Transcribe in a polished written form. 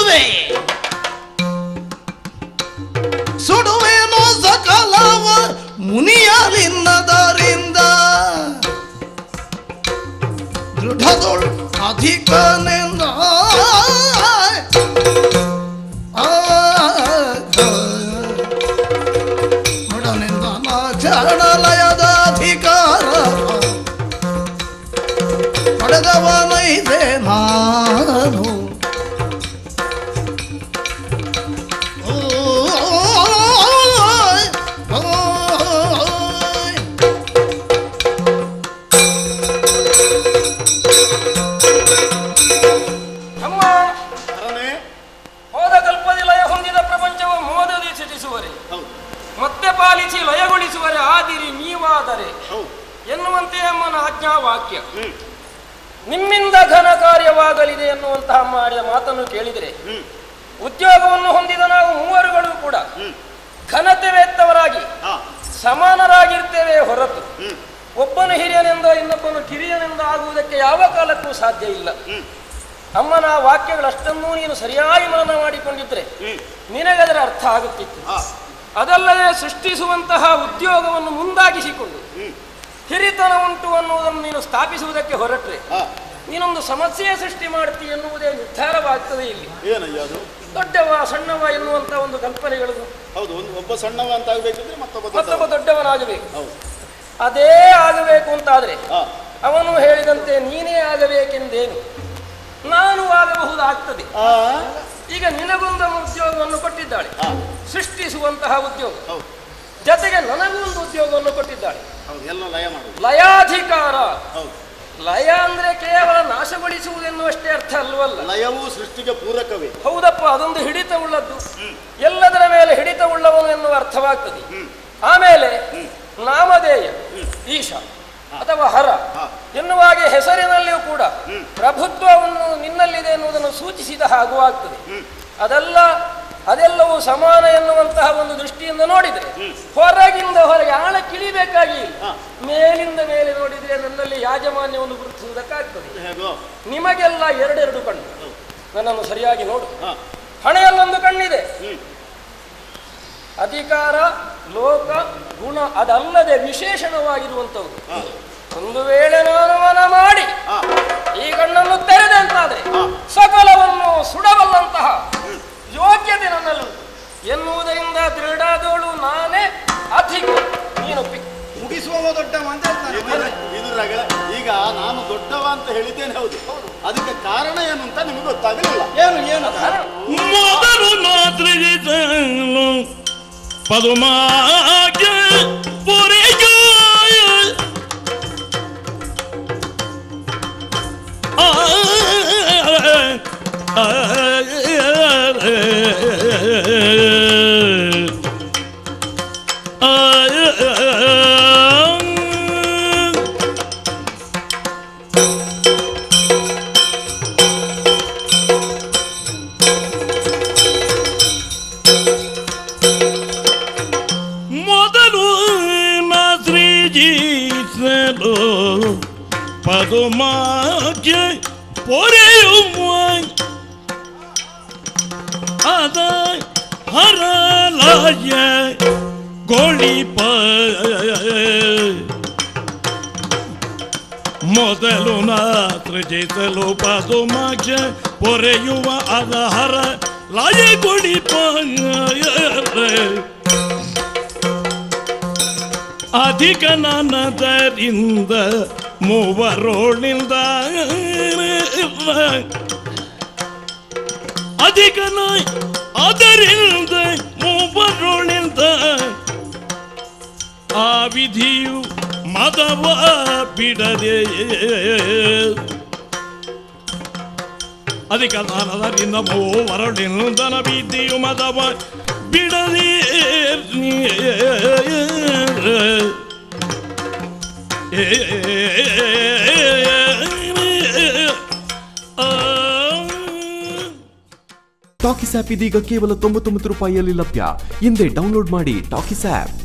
ಸುಡುವೆ ಸುಡುವೇನೋ ಸಕಲವ ಮುನಿಯಲಿನ್ನದರಿಂದ ದೃಢದೊಳು ಅಧಿಕನೆಂದ ಒಡನೆಂದ ಚರಣಲಯದ ಅಧಿಕಾರ ಪಡೆದವನೈದೆ ನಾನು. ಮತ್ತೆ ಪಾಲಿಸಿ ಲಯಗೊಳಿಸುವರೆ ಆದಿರಿ ನೀವಾದರೆ ಎನ್ನುವಂತೆ ಅಮ್ಮನ ಆಜ್ಞಾವಾಕ್ಯ. ನಿಮ್ಮಿಂದ ಘನ ಕಾರ್ಯವಾಗಲಿದೆ ಎನ್ನುವಂತಹ ಮಾಡಿದ ಮಾತನ್ನು ಕೇಳಿದರೆ ಉದ್ಯೋಗವನ್ನು ಹೊಂದಿದ ನಾವು ಮೂವರುಗಳು ಕೂಡ ಘನತೆವೆತ್ತವರಾಗಿ ಸಮಾನರಾಗಿರ್ತೇವೆ ಹೊರತು ಒಬ್ಬನು ಹಿರಿಯನೆಂದೋ ಇನ್ನೊಬ್ಬನು ಕಿರಿಯನೆಂದೋ ಆಗುವುದಕ್ಕೆ ಯಾವ ಕಾಲಕ್ಕೂ ಸಾಧ್ಯ ಇಲ್ಲ. ಅಮ್ಮನ ವಾಕ್ಯಗಳಷ್ಟನ್ನೂ ನೀನು ಸರಿಯಾಗಿ ಮನನ ಮಾಡಿಕೊಂಡಿದ್ರೆ ನಿನಗದರ ಅರ್ಥ ಆಗುತ್ತಿತ್ತು. ಅದಲ್ಲದೆ ಸೃಷ್ಟಿಸುವಂತಹ ಉದ್ಯೋಗವನ್ನು ಮುಂದಾಗಿಸಿಕೊಂಡು ಹಿರಿತನ ಉಂಟು ಅನ್ನುವುದನ್ನು ನೀನು ಸ್ಥಾಪಿಸುವುದಕ್ಕೆ ಹೊರಟ್ರೆ ನೀನೊಂದು ಸಮಸ್ಯೆ ಸೃಷ್ಟಿ ಮಾಡ್ತೀ ಎನ್ನುವುದೇ ನಿರ್ಧಾರವಾಗ್ತದೆ. ಇಲ್ಲಿ ದೊಡ್ಡವ ಸಣ್ಣವ ಎನ್ನುವಂತ ಒಂದು ಕಲ್ಪನೆಗಳು. ಹೌದು, ಒಬ್ಬ ಸಣ್ಣವ ಅಂತ ಆಗಬೇಕಿದ್ರೆ ಮತ್ತೊಬ್ಬ ದೊಡ್ಡವನಾಗಬೇಕು. ಅದೇ ಆಗಬೇಕು ಅಂತಾದ್ರೆ ಅವನು ಹೇಳಿದಂತೆ ನೀನೇ ಆಗಬೇಕೆಂದೇನು ನಾನು ಆಗಬಹುದಾಗ್ತದೆ. ಈಗ ನಿನಗೊಂದು ಉದ್ಯೋಗವನ್ನು ಕೊಟ್ಟಿದ್ದಾಳೆ, ಸೃಷ್ಟಿಸುವಂತಹ ಉದ್ಯೋಗ, ಜೊತೆಗೆ ನನಗೂ ಒಂದು ಉದ್ಯೋಗವನ್ನು ಕೊಟ್ಟಿದ್ದಾಳೆ, ಲಯಾಧಿಕಾರ. ಲಯ ಅಂದ್ರೆ ಕೇವಲ ನಾಶಗೊಳಿಸುವುದೆನ್ನುವಷ್ಟೇ ಅರ್ಥ ಅಲ್ವಲ್ಲ. ಲಯವೂ ಸೃಷ್ಟಿಗೆ ಪೂರಕವೇ. ಹೌದಪ್ಪ, ಅದೊಂದು ಹಿಡಿತ ಉಳ್ಳದ್ದು, ಎಲ್ಲದರ ಮೇಲೆ ಹಿಡಿತ ಉಳ್ಳವನು ಎನ್ನುವ ಅರ್ಥವಾಗ್ತದೆ. ಆಮೇಲೆ ನಾಮಧೇಯ ಈಶ ಅಥವಾ ಹರ ಎನ್ನುವ ಹಾಗೆ ಹೆಸರಿನಲ್ಲಿಯೂ ಕೂಡ ಪ್ರಭುತ್ವವನ್ನು ನಿನ್ನಲ್ಲಿದೆ ಎನ್ನುವುದನ್ನು ಸೂಚಿಸಿದ ಹಾಗೂ ಆಗ್ತದೆ. ಅದೆಲ್ಲವೂ ಸಮಾನ ಎನ್ನುವಂತಹ ಒಂದು ದೃಷ್ಟಿಯಿಂದ ನೋಡಿದ್ರೆ ಹೊರಗಿಂದ ಹೊರಗೆ ಆಳ ಕಿಳಿಬೇಕಾಗಿ ಮೇಲಿಂದ ಮೇಲೆ ನೋಡಿದ್ರೆ ನನ್ನಲ್ಲಿ ಯಾಜಮಾನ್ಯವನ್ನು ಗುರುತಿಸುವುದಕ್ಕಾಗ್ತದೆ. ನಿಮಗೆಲ್ಲ ಎರಡೆರಡು ಕಣ್ಣು, ನನ್ನನ್ನು ಸರಿಯಾಗಿ ನೋಡು. ಹಣೆಯಲ್ಲೊಂದು ಕಣ್ಣಿದೆ, ಅಧಿಕಾರ ಲೋಕ ಗುಣ ಅದಲ್ಲದೆ ವಿಶೇಷಣವಾಗಿರುವಂಥವು. ಒಂದು ವೇಳೆ ನಾನು ಮನ ಮಾಡಿ ಈ ಕಣ್ಣನ್ನು ತೆರೆದೆ ಅಂತಾದ್ರೆ ಸಕಲವನ್ನು ಸುಡಬಲ್ಲಂತಹ ಯೋಗ್ಯತೆ ನನ್ನಲ್ಲಿ ಎನ್ನುವುದರಿಂದ ದೃಢದೋಳು ನಾನೇ ಅಧಿಕ, ನೀನು ಮುಗಿಸುವ ದೊಡ್ಡವ ಅಂತ ಹೇಳ್ತಾನೆ. ಈಗ ನಾನು ದೊಡ್ಡವ ಅಂತ ಹೇಳಿದ್ದೇನೆ, ಹೌದು, ಅದಕ್ಕೆ ಕಾರಣ ಏನು ಅಂತ ನಿಮಗೆ ಗೊತ್ತಾಗಲಿಲ್ಲ. ಏನು ಮೊದಲು ಮಾತೃ ಪದುಮಾಗ್ಯ ಪುರಿಯ ಪದುಮಾಗ್ಯ ಪೊರೆಯುವ ಅದ ಹರಲಾಯ ಗೋಳಿಪ ಮೊದಲು ಸೃಜಿಸಲು ಪದುಮಾಗ್ಯ ಪೊರೆಯುವ ಅದ ಹರಲಾಯ ಗೋಳಿಪ ಅಧಿಕ ನನ್ನದರಿಂದ ಮೂವರೋಳಿಂದ ಅಧಿಕನ ಅದರಿಂದ ಮೂವರೋಳಿಂದ ಆ ವಿಧಿಯು ಮದವ ಬಿಡದೆ ಅಧಿಕ ದಾನದರಿಂದ ಮೂವರೋಳಿಂದ ವಿಧಿಯು ಮದವ ಬಿಡದೆ ಟಾಕಿಸ್ ಆಪ್ ಇದೀಗ ಕೇವಲ 99 ರೂಪಾಯಿಯಲ್ಲಿ ಲಭ್ಯ. ಹಿಂದೆ ಡೌನ್ಲೋಡ್ ಮಾಡಿ ಟಾಕಿಸ್ ಆಪ್.